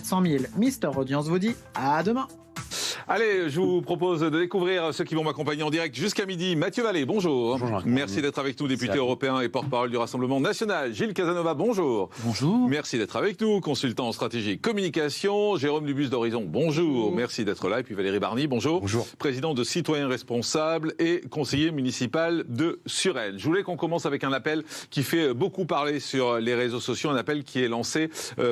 100 000. Mister Audience vous dit à demain. Allez, je vous propose de découvrir ceux qui vont m'accompagner en direct jusqu'à midi. Mathieu Vallée, bonjour. Bonjour. Merci d'être avec nous, député européen et porte-parole du Rassemblement national. Gilles Casanova, bonjour. Bonjour. Merci d'être avec nous, consultant en stratégie et communication. Jérôme Dubus d'Horizon, bonjour. Merci d'être là. Et puis Valérie Barny, bonjour. Bonjour. Président de Citoyens Responsables et conseiller municipal de Suresnes. Je voulais qu'on commence avec un appel qui fait beaucoup parler sur les réseaux sociaux, un appel qui est lancé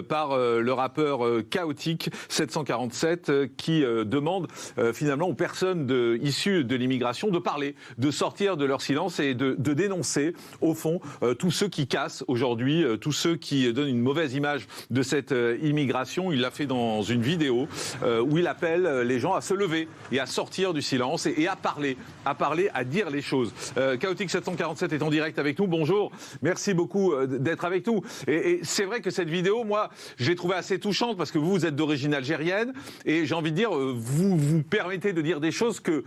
par le rappeur Chaotique 747 qui demande finalement aux personnes issues de l'immigration de parler, de sortir de leur silence et de dénoncer au fond tous ceux qui cassent aujourd'hui, tous ceux qui donnent une mauvaise image de cette immigration. Il l'a fait dans une vidéo où il appelle les gens à se lever et à sortir du silence et à parler, à dire les choses. Chaotique 747 est en direct avec nous. Bonjour, merci beaucoup d'être avec nous. Et c'est vrai que cette vidéo, moi, je l'ai trouvée assez touchante parce que vous êtes d'origine algérienne et j'ai envie de dire, vous permettez de dire des choses que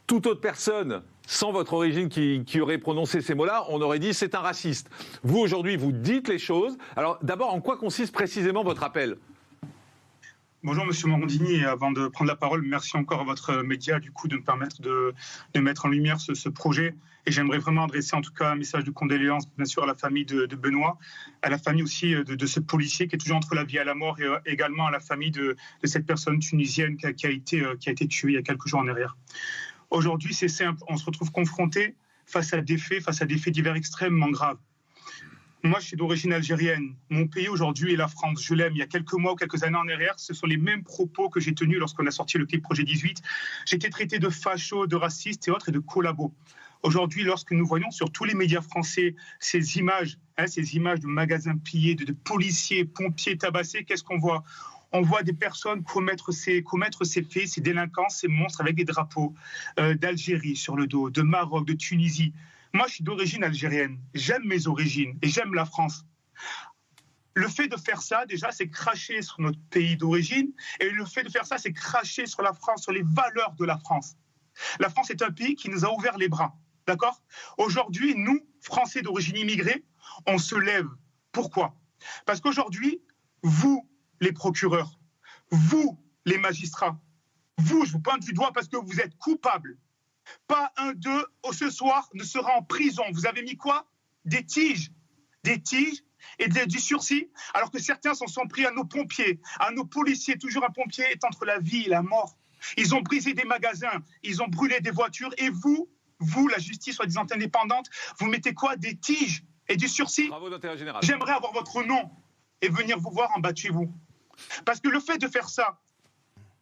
toute autre personne, sans votre origine, qui aurait prononcé ces mots-là, on aurait dit c'est un raciste. Vous, aujourd'hui, vous dites les choses. Alors, d'abord, en quoi consiste précisément votre appel ? Bonjour Monsieur Morandini, et avant de prendre la parole, merci encore à votre média du coup de me permettre de mettre en lumière ce projet. Et j'aimerais vraiment adresser en tout cas un message de condoléances bien sûr à la famille de Benoît, à la famille aussi de ce policier qui est toujours entre la vie et la mort, et également à la famille de cette personne tunisienne qui a été tuée il y a quelques jours en arrière. Aujourd'hui c'est simple, on se retrouve confronté face à des faits divers extrêmement graves. Moi, je suis d'origine algérienne. Mon pays aujourd'hui est la France. Je l'aime. Il y a quelques mois ou quelques années en arrière, ce sont les mêmes propos que j'ai tenus lorsqu'on a sorti le clip Projet 18. J'ai été traité de facho, de raciste et autres et de collabo. Aujourd'hui, lorsque nous voyons sur tous les médias français ces images de magasins pillés, de policiers, pompiers tabassés, qu'est-ce qu'on voit ? On voit des personnes commettre ces faits, ces délinquants, ces monstres avec des drapeaux d'Algérie sur le dos, de Maroc, de Tunisie. Moi, je suis d'origine algérienne. J'aime mes origines et j'aime la France. Le fait de faire ça, déjà, c'est cracher sur notre pays d'origine. Et le fait de faire ça, c'est cracher sur la France, sur les valeurs de la France. La France est un pays qui nous a ouvert les bras. D'accord ? Aujourd'hui, nous, Français d'origine immigrée, on se lève. Pourquoi ? Parce qu'aujourd'hui, vous, les procureurs, vous, les magistrats, vous, je vous pointe du doigt parce que vous êtes coupables. Pas un d'eux, ce soir, ne sera en prison. Vous avez mis quoi ? Des tiges et du sursis, alors que certains s'en sont pris à nos pompiers, à nos policiers. Toujours un pompier est entre la vie et la mort. Ils ont brisé des magasins, ils ont brûlé des voitures. Et vous, la justice soi-disant indépendante, vous mettez quoi ? Des tiges et du sursis ? Travaux d'intérêt général. J'aimerais avoir votre nom et venir vous voir en bas de chez vous. Parce que le fait de faire ça,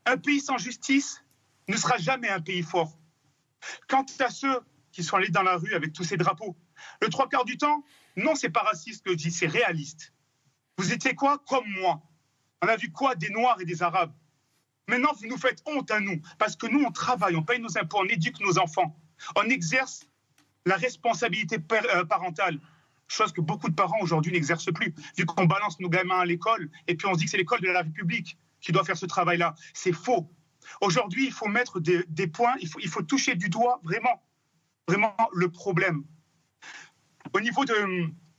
un pays sans justice ne sera jamais un pays fort. Quant à ceux qui sont allés dans la rue avec tous ces drapeaux, le 3/4 du temps, non, c'est pas raciste que je dis, c'est réaliste. Vous étiez quoi ? Comme moi. On a vu quoi ? Des Noirs et des Arabes. Maintenant, vous nous faites honte à nous, parce que nous, on travaille, on paye nos impôts, on éduque nos enfants. On exerce la responsabilité parentale, chose que beaucoup de parents aujourd'hui n'exercent plus, vu qu'on balance nos gamins à l'école, et puis on se dit que c'est l'école de la République qui doit faire ce travail-là. C'est faux. Aujourd'hui, il faut mettre des points, il faut toucher du doigt vraiment le problème. Au niveau de...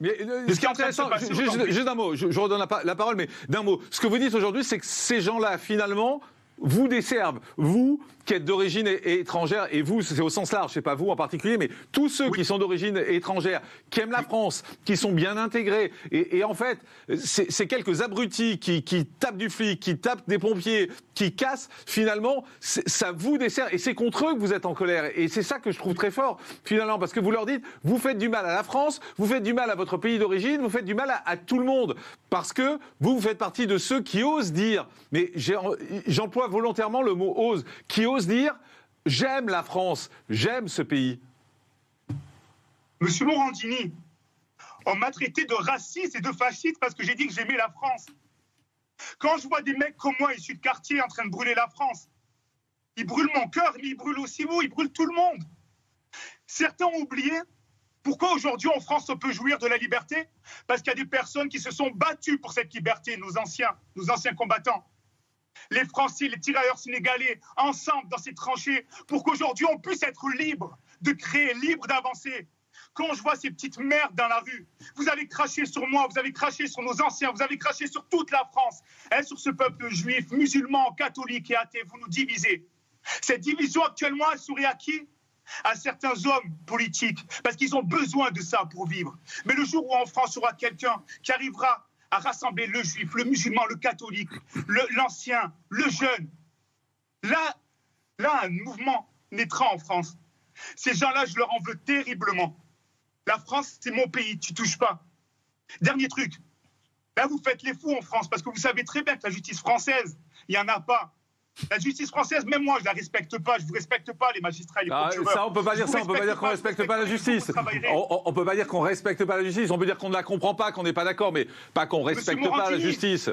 Mais, ce qui est intéressant, juste un mot, je redonne la parole, mais d'un mot. Ce que vous dites aujourd'hui, c'est que ces gens-là, finalement, vous desservent. Vous, qui êtes d'origine étrangère, et vous, c'est au sens large, c'est pas vous en particulier, mais tous ceux qui sont d'origine étrangère, qui aiment la France, qui sont bien intégrés, et en fait, c'est quelques abrutis qui tapent du flic, qui tapent des pompiers, qui cassent, finalement, ça vous dessert, et c'est contre eux que vous êtes en colère, et c'est ça que je trouve très fort, finalement, parce que vous leur dites, vous faites du mal à la France, vous faites du mal à votre pays d'origine, vous faites du mal à tout le monde, parce que vous faites partie de ceux qui osent dire, mais j'emploie volontairement le mot « ose », qui ose dire « j'aime la France, j'aime ce pays ». Monsieur Morandini, on m'a traité de raciste et de fasciste parce que j'ai dit que j'aimais la France. Quand je vois des mecs comme moi, issus de quartier, en train de brûler la France, ils brûlent mon cœur, mais ils brûlent aussi vous, ils brûlent tout le monde. Certains ont oublié pourquoi aujourd'hui en France on peut jouir de la liberté ? Parce qu'il y a des personnes qui se sont battues pour cette liberté, nos anciens combattants. Les Français, les tirailleurs sénégalais, ensemble dans ces tranchées, pour qu'aujourd'hui on puisse être libre de créer, libre d'avancer. quand je vois ces petites merdes dans la rue, vous avez craché sur moi, vous avez craché sur nos anciens, vous avez craché sur toute la France, sur ce peuple juif, musulman, catholique et athée, vous nous divisez. Cette division actuellement, elle sourit à qui ? À certains hommes politiques, parce qu'ils ont besoin de ça pour vivre. Mais le jour où en France, il y aura quelqu'un qui arrivera à rassembler le juif, le musulman, le catholique, l'ancien, le jeune, là, un mouvement naîtra en France. Ces gens-là, je leur en veux terriblement. La France, c'est mon pays, tu touches pas. Dernier truc, là, vous faites les fous en France, parce que vous savez très bien que la justice française, il n'y en a pas. La justice française, même moi, je la respecte pas. Je vous respecte pas, les magistrats et les procureurs. Ça, on peut pas dire ça. On peut pas dire qu'on respecte pas la justice. On peut pas dire qu'on respecte pas la justice. On peut dire qu'on ne la comprend pas, qu'on n'est pas d'accord, mais pas qu'on respecte pas la justice.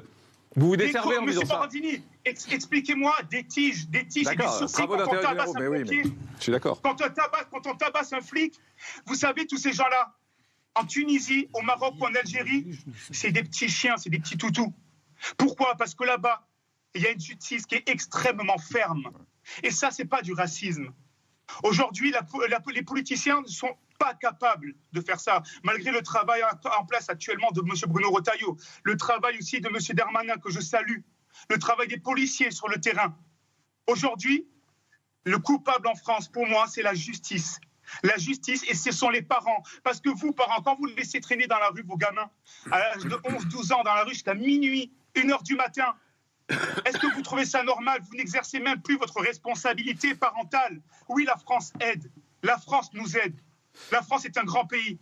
Vous vous desservez en disant ça. Monsieur Morandini, expliquez-moi des tiges et des sursis quand on tabasse un pompier. Je suis d'accord. Quand on tabasse un flic, vous savez, tous ces gens-là, en Tunisie, au Maroc ou en Algérie, c'est des petits chiens, c'est des petits toutous. Pourquoi ? Parce que là-bas, il y a une justice qui est extrêmement ferme. Et ça, c'est pas du racisme. Aujourd'hui, les politiciens ne sont pas capables de faire ça, malgré le travail en place actuellement de M. Bruno Retailleau, le travail aussi de M. Darmanin, que je salue, le travail des policiers sur le terrain. Aujourd'hui, le coupable en France, pour moi, c'est la justice. La justice, et ce sont les parents. Parce que vous, parents, quand vous laissez traîner dans la rue vos gamins, à l'âge de 11-12 ans, dans la rue jusqu'à minuit, 1h du matin, est-ce que vous trouvez ça normal ? Vous n'exercez même plus votre responsabilité parentale. Oui, la France aide. La France nous aide. La France est un grand pays.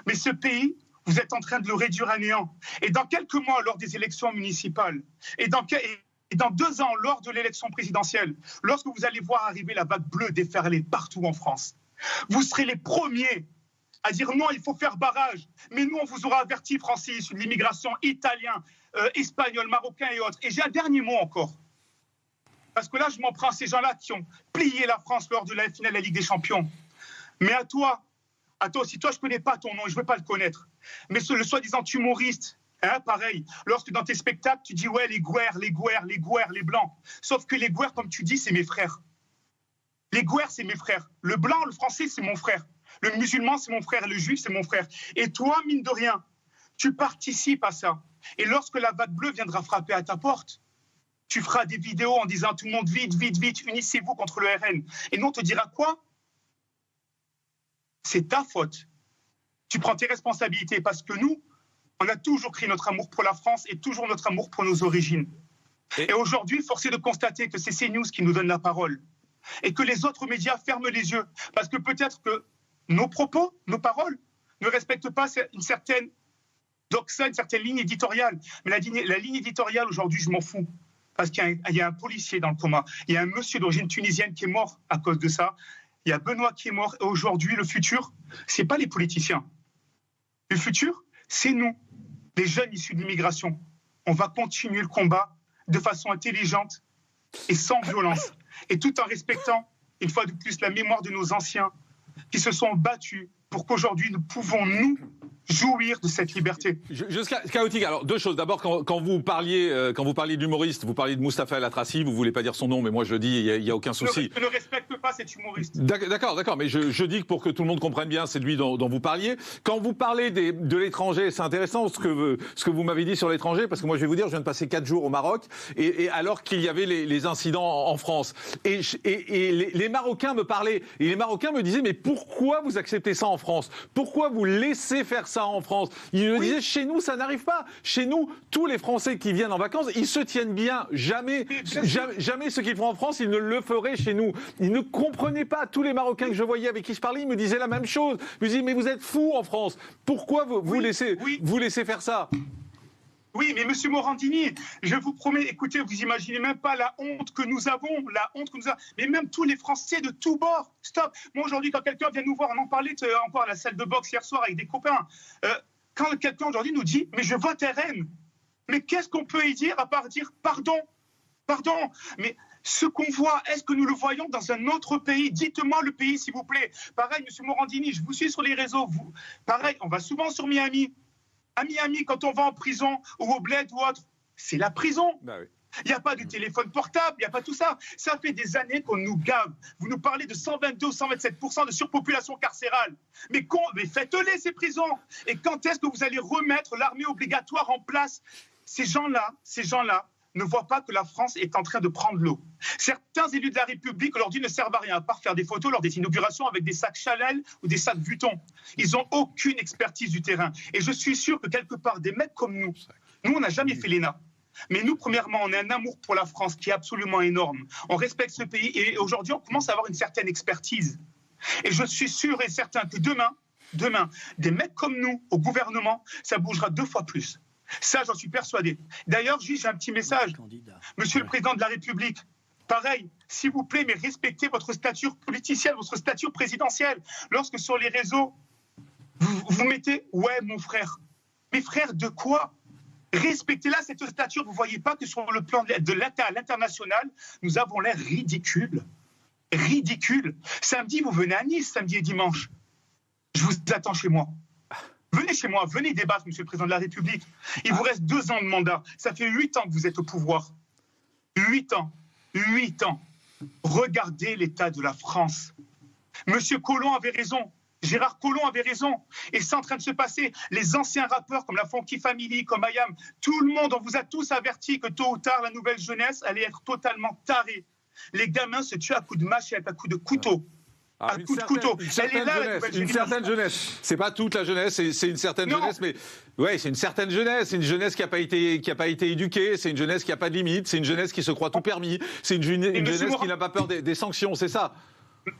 Mais ce pays, vous êtes en train de le réduire à néant. Et dans quelques mois, lors des élections municipales, et dans 2 ans, lors de l'élection présidentielle, lorsque vous allez voir arriver la vague bleue déferler partout en France, vous serez les premiers à dire non, il faut faire barrage. Mais nous, on vous aura averti, Français, issus de l'immigration, italien, espagnol, marocain et autres. Et j'ai un dernier mot encore. Parce que là, je m'en prends à ces gens-là qui ont plié la France lors de la finale de la Ligue des Champions. Mais à toi aussi, toi, je ne connais pas ton nom, je ne veux pas le connaître. Mais le soi-disant humoriste, pareil, lorsque dans tes spectacles, tu dis, ouais, les Gouers, les Blancs. Sauf que les Gouers, comme tu dis, c'est mes frères. Les Gouers, c'est mes frères. Le Blanc, le Français, c'est mon frère. Le musulman, c'est mon frère. Le Juif, c'est mon frère. Et toi, mine de rien, tu participes à ça. Et lorsque la vague bleue viendra frapper à ta porte, tu feras des vidéos en disant tout le monde vite, unissez-vous contre le RN. Et nous, on te dira quoi ? C'est ta faute. Tu prends tes responsabilités parce que nous, on a toujours créé notre amour pour la France et toujours notre amour pour nos origines. Et aujourd'hui, force est de constater que c'est CNews qui nous donne la parole et que les autres médias ferment les yeux parce que peut-être que nos propos, nos paroles ne respectent pas une certaine doxa, une certaine ligne éditoriale. Mais la ligne éditoriale, aujourd'hui, je m'en fous. Parce qu'il y a un policier dans le coma. Il y a un monsieur d'origine tunisienne qui est mort à cause de ça. Il y a Benoît qui est mort. Et aujourd'hui, le futur, c'est pas les politiciens. Le futur, c'est nous, les jeunes issus de l'immigration. On va continuer le combat de façon intelligente et sans violence. Et tout en respectant, une fois de plus, la mémoire de nos anciens qui se sont battus pour qu'aujourd'hui, nous pouvons, nous, jouir de cette liberté. Chaotique. Alors, 2 choses. D'abord, quand vous parliez d'humoriste, vous parliez de Mustapha El Atrassi, vous voulez pas dire son nom, mais moi je le dis, il y a aucun souci. Je ne respecte pas cet humoriste. D'accord, mais je dis que pour que tout le monde comprenne bien, c'est de lui dont vous parliez. Quand vous parlez de l'étranger, c'est intéressant ce que vous m'avez dit sur l'étranger, parce que moi je vais vous dire, je viens de passer 4 jours au Maroc, et alors qu'il y avait les incidents en France. Et les Marocains me parlaient, et les Marocains me disaient, mais pourquoi vous acceptez ça en France ? Pourquoi vous laissez faire ça en France ? Ils me disaient, chez nous, ça n'arrive pas. Chez nous, tous les Français qui viennent en vacances, ils se tiennent bien. Jamais ce qu'ils font en France, ils ne le feraient chez nous. Ils ne comprenaient pas. Tous les Marocains que je voyais, avec qui je parlais, ils me disaient la même chose. Ils me disaient, mais vous êtes fous en France. Pourquoi vous laissez faire ça ? Oui, mais Monsieur Morandini, je vous promets, écoutez, vous imaginez même pas la honte que nous avons, mais même tous les Français de tous bords. Stop. Moi aujourd'hui, quand quelqu'un vient nous voir, on en parlait encore à la salle de boxe hier soir avec des copains. Quand quelqu'un aujourd'hui nous dit, mais je vote RN, mais qu'est-ce qu'on peut y dire à part dire pardon, mais ce qu'on voit, est-ce que nous le voyons dans un autre pays ? Dites-moi le pays, s'il vous plaît. Pareil, Monsieur Morandini, je vous suis sur les réseaux. Pareil, on va souvent sur Miami. À Miami, quand on va en prison ou au bled ou autre, c'est la prison. Bah oui. Il n'y a pas de téléphone portable, il n'y a pas tout ça. Ça fait des années qu'on nous gave. Vous nous parlez de 122 ou 127% de surpopulation carcérale. Mais faites-les, ces prisons. Et quand est-ce que vous allez remettre l'armée obligatoire en place? Ces gens-là ne voient pas que la France est en train de prendre l'eau. Certains élus de la République aujourd'hui ne servent à rien, à part faire des photos lors des inaugurations avec des sacs Chanel ou des sacs Vuitton. Ils n'ont aucune expertise du terrain. Et je suis sûr que quelque part, des mecs comme nous, on n'a jamais fait l'ENA. Mais nous, premièrement, on a un amour pour la France qui est absolument énorme. On respecte ce pays et aujourd'hui, on commence à avoir une certaine expertise. Et je suis sûr et certain que demain, des mecs comme nous, au gouvernement, ça bougera 2 fois plus. Ça, j'en suis persuadé. D'ailleurs, j'ai un petit message. Monsieur le Président de la République, pareil, s'il vous plaît, mais respectez votre stature politicienne, votre stature présidentielle. Lorsque sur les réseaux, vous mettez « ouais, mon frère ». Mais frère, de quoi? Respectez-la, cette stature. Vous ne voyez pas que sur le plan de l'international, nous avons l'air ridicule. Ridicule. Samedi, vous venez à Nice, samedi et dimanche. Je vous attends chez moi. Venez chez moi, venez débattre, Monsieur le Président de la République. Il vous reste 2 ans de mandat. Ça fait 8 ans que vous êtes au pouvoir. 8 ans. 8 ans. Regardez l'état de la France. Monsieur Collomb avait raison. Gérard Collomb avait raison. Et c'est en train de se passer. Les anciens rappeurs comme la Funky Family, comme IAM, tout le monde, on vous a tous averti que tôt ou tard, la nouvelle jeunesse allait être totalement tarée. Les gamins se tuent à coups de machette, à coups de couteau. À coups de couteau. Une certaine jeunesse. C'est pas toute la jeunesse, c'est une certaine jeunesse, mais ouais, c'est une certaine jeunesse. C'est une jeunesse qui n'a pas été éduquée. C'est une jeunesse qui n'a pas de limite. C'est une jeunesse qui se croit tout permis. C'est une jeunesse qui n'a pas peur des sanctions. C'est ça.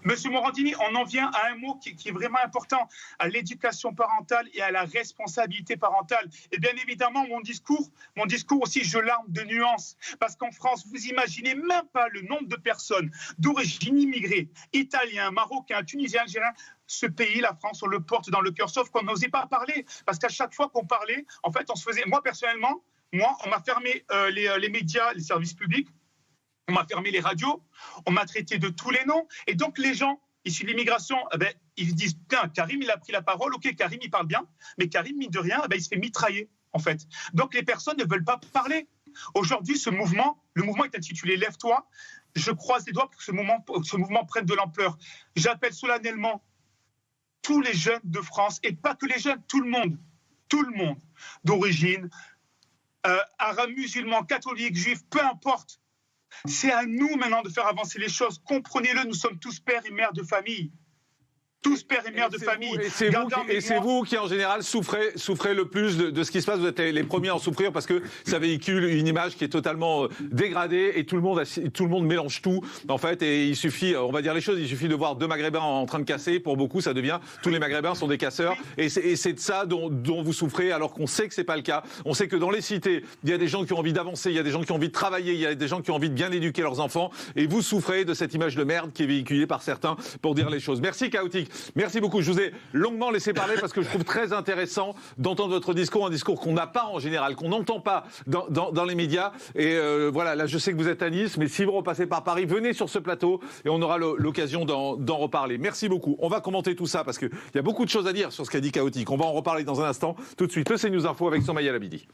Monsieur Morandini, on en vient à un mot qui est vraiment important, à l'éducation parentale et à la responsabilité parentale. Et bien évidemment, mon discours aussi, je l'arme de nuances. Parce qu'en France, vous imaginez même pas le nombre de personnes d'origine immigrée, italiens, marocains, tunisiens, algériens. Ce pays, la France, on le porte dans le cœur, sauf qu'on n'osait pas parler. Parce qu'à chaque fois qu'on parlait, en fait, on se faisait... Moi, personnellement, on m'a fermé les médias, les services publics. On m'a fermé les radios, on m'a traité de tous les noms. Et donc, les gens issus de l'immigration, ils se disent, putain, Karim, il a pris la parole. OK, Karim, il parle bien. Mais Karim, mine de rien, il se fait mitrailler, en fait. Donc, les personnes ne veulent pas parler. Aujourd'hui, le mouvement est intitulé « Lève-toi ». Je croise les doigts pour que ce mouvement prenne de l'ampleur. J'appelle solennellement tous les jeunes de France, et pas que les jeunes, tout le monde, d'origine, arabes, musulmans, catholiques, juifs, peu importe. C'est à nous maintenant de faire avancer les choses. Comprenez-le, nous sommes tous pères et mères de famille. Tous pères et mères de famille. Et c'est vous qui, en général, souffrez le plus de ce qui se passe. Vous êtes les premiers à en souffrir parce que ça véhicule une image qui est totalement dégradée et tout le monde mélange tout. En fait, et il suffit, on va dire les choses, il suffit de voir 2 Maghrébins en train de casser. Pour beaucoup, ça devient tous les Maghrébins sont des casseurs. Et c'est de ça dont vous souffrez, alors qu'on sait que c'est pas le cas. On sait que dans les cités, il y a des gens qui ont envie d'avancer, il y a des gens qui ont envie de travailler, il y a des gens qui ont envie de bien éduquer leurs enfants. Et vous souffrez de cette image de merde qui est véhiculée par certains pour dire les choses. Merci, Chaotique. Merci beaucoup. Je vous ai longuement laissé parler parce que je trouve très intéressant d'entendre votre discours, un discours qu'on n'a pas en général, qu'on n'entend pas dans les médias. Et voilà, là je sais que vous êtes à Nice, mais si vous repassez par Paris, venez sur ce plateau et on aura l'occasion d'en reparler. Merci beaucoup. On va commenter tout ça parce qu'il y a beaucoup de choses à dire sur ce qu'a dit Chaotique. On va en reparler dans un instant. Tout de suite, le CNews Info avec Somaya Labidi.